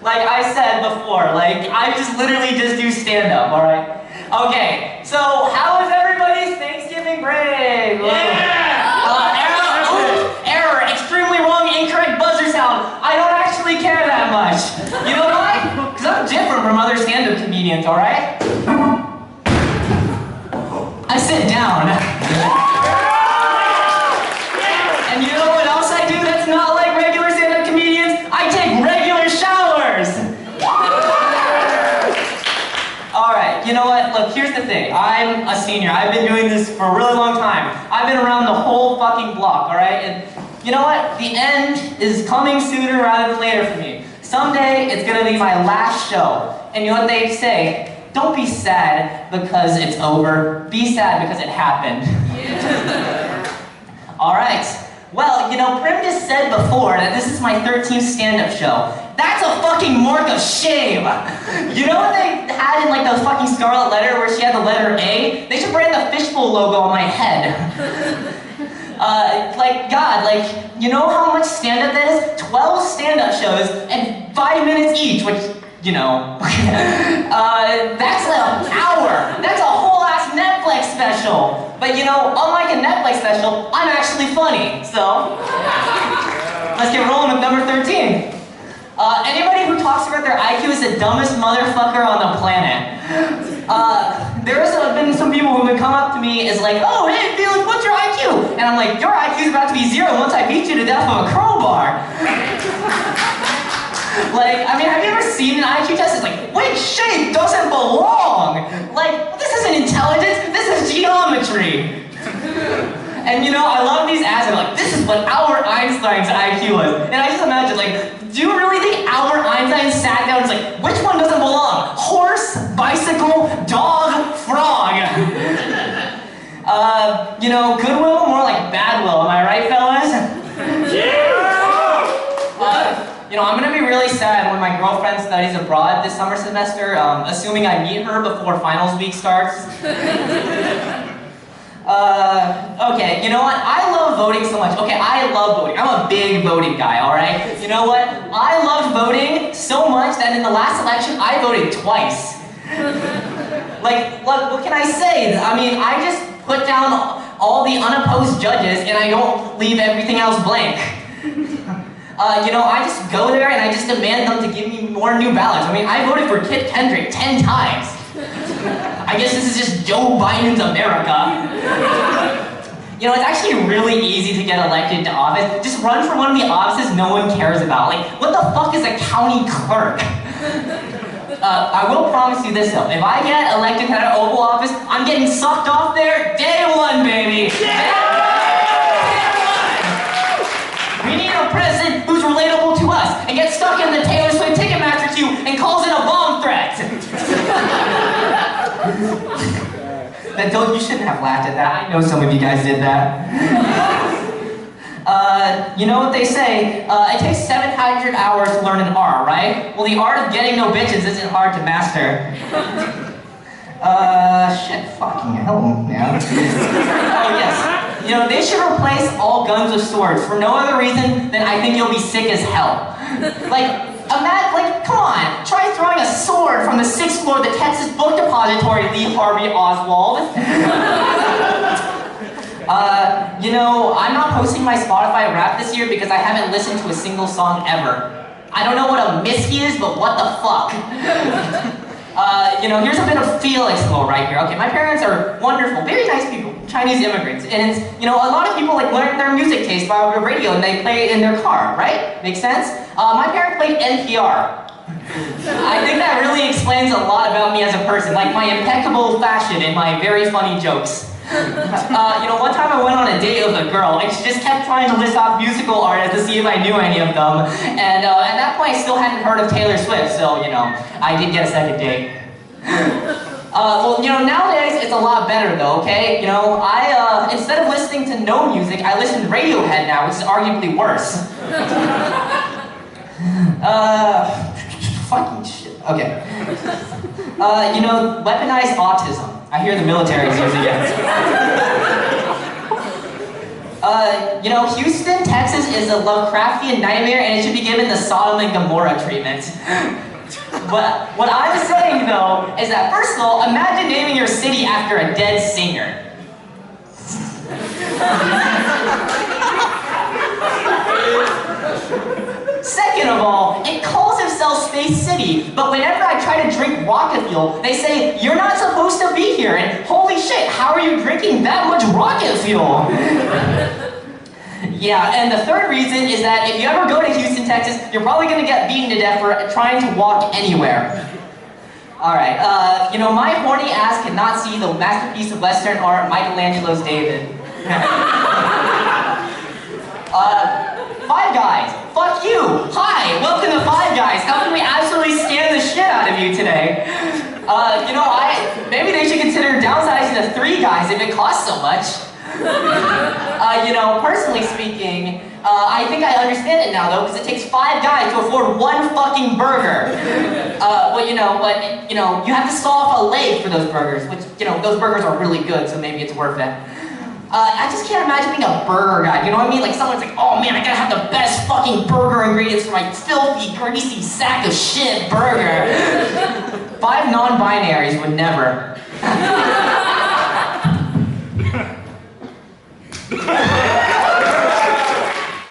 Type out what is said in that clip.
Like I said before, like I just literally just do stand-up, alright? Okay, so how was everybody's Thanksgiving break? Error, extremely wrong, incorrect buzzer sound. I don't actually care that much. You know why? Because I'm different from other stand-up comedians, alright? I sit down. And you know what else I do that's not like regular stand-up comedians? I take regular showers! Alright, you know what? Look, here's the thing. I'm a senior. I've been doing this for a really long time. I've been around the whole fucking block, alright? And you know what? The end is coming sooner rather than later for me. Someday, it's gonna be my last show. And you know what they say? Don't be sad because it's over. Be sad because it happened. Alright. Well, you know, Prim just said before that this is my 13th stand-up show. That's a fucking mark of shame! You know what they had in like the fucking Scarlet Letter where she had the letter A? They should brand the fishbowl logo on my head. Like, God, like, you know how much stand-up that is? 12 stand-up shows and 5 minutes each, which, you know, that's an hour. That's a whole ass Netflix special. But you know, unlike a Netflix special, I'm actually funny, so let's get rolling with number 13. Anybody who talks about their IQ is the dumbest motherfucker on the planet. There's been some people who have come up to me as like, oh, hey, Felix, what's your IQ? And I'm like, your IQ is about to be 0 once I beat you to death with a crowbar. Like, I mean, have you ever seen an IQ test? It's like, which shape doesn't belong? Like, this isn't intelligence, this is geometry. And you know, I love these ads, I'm like, this is what Albert Einstein's IQ was. And I just imagine, like, do you really think Albert Einstein sat down and was like, which one doesn't belong? Horse, bicycle, dog, frog. You know, goodwill, more like bad will, am I right, fellas? You know, I'm gonna be really sad when my girlfriend studies abroad this summer semester, assuming I meet her before finals week starts. Okay, you know what? I love voting so much. Okay, I love voting. I'm a big voting guy, alright? You know what? I loved voting so much that in the last election, I voted twice. Like, what can I say? I mean, I just put down all the unopposed judges and I don't leave everything else blank. You know, I just go there and I just demand them to give me more new ballots. I mean, I voted for Kit Kendrick 10 times. I guess this is just Joe Biden's America. You know, it's actually really easy to get elected to office. Just run for one of the offices no one cares about. Like, what the fuck is a county clerk? I will promise you this though. If I get elected to an Oval Office, I'm getting sucked off there day one, baby. Yeah! We need a president who's relatable to us and gets stuck in the Taylor Swift Ticketmaster queue and calls it a bomb threat. You shouldn't have laughed at that. I know some of you guys did that. You know what they say? It takes 700 hours to learn an R, right? Well, the art of getting no bitches isn't hard to master. Shit, fucking hell, man. Oh, yes. You know, they should replace all guns with swords for no other reason than I think you'll be sick as hell. Like, come on, try throwing a sword from the 6th floor of the Texas Book Depository, Lee Harvey Oswald. You know, I'm not posting my Spotify rap this year because I haven't listened to a single song ever. I don't know what a misky is, but what the fuck? You know, here's a bit of Felix flow right here. Okay, my parents are wonderful, very nice people, Chinese immigrants. And, you know, a lot of people like learn their music taste by the radio and they play it in their car, right? Makes sense? My parents played NPR. I think that really explains a lot about me as a person, like my impeccable fashion and my very funny jokes. You know, one time I went on a date with a girl and she just kept trying to list off musical artists to see if I knew any of them. And at that point I still hadn't heard of Taylor Swift, so, you know, I did get a second date. Well, you know, nowadays it's a lot better though, okay? You know, instead of listening to no music, I listen to Radiohead now, which is arguably worse. Fucking shit. Okay. You know, weaponized autism. I hear the military is using it. You know, Houston, Texas is a Lovecraftian nightmare and it should be given the Sodom and Gomorrah treatment. But what I'm saying though, is that first of all, imagine naming your city after a dead singer. Second of all, it calls itself Space City, but whenever I try to drink rocket fuel, they say, you're not supposed to be here, and holy shit, how are you drinking that much rocket fuel? Yeah, and the third reason is that if you ever go to Houston, Texas, you're probably gonna get beaten to death for trying to walk anywhere. Alright, you know, my horny ass cannot see the masterpiece of Western art, Michelangelo's David. Five Guys, fuck you! Hi, welcome to Five Guys. How can we absolutely stand the shit out of you today? You know, maybe they should consider downsizing to 3 Guys if it costs so much. You know, personally speaking, I think I understand it now though, because it takes 5 guys to afford 1 fucking burger. Well, you know, but, you know, you have to saw off a leg for those burgers, which, you know, those burgers are really good, so maybe it's worth it. I just can't imagine being a burger guy, you know what I mean? Like someone's like, oh man, I gotta have the best fucking burger ingredients for my filthy, greasy sack of shit burger. 5 non-binaries would never.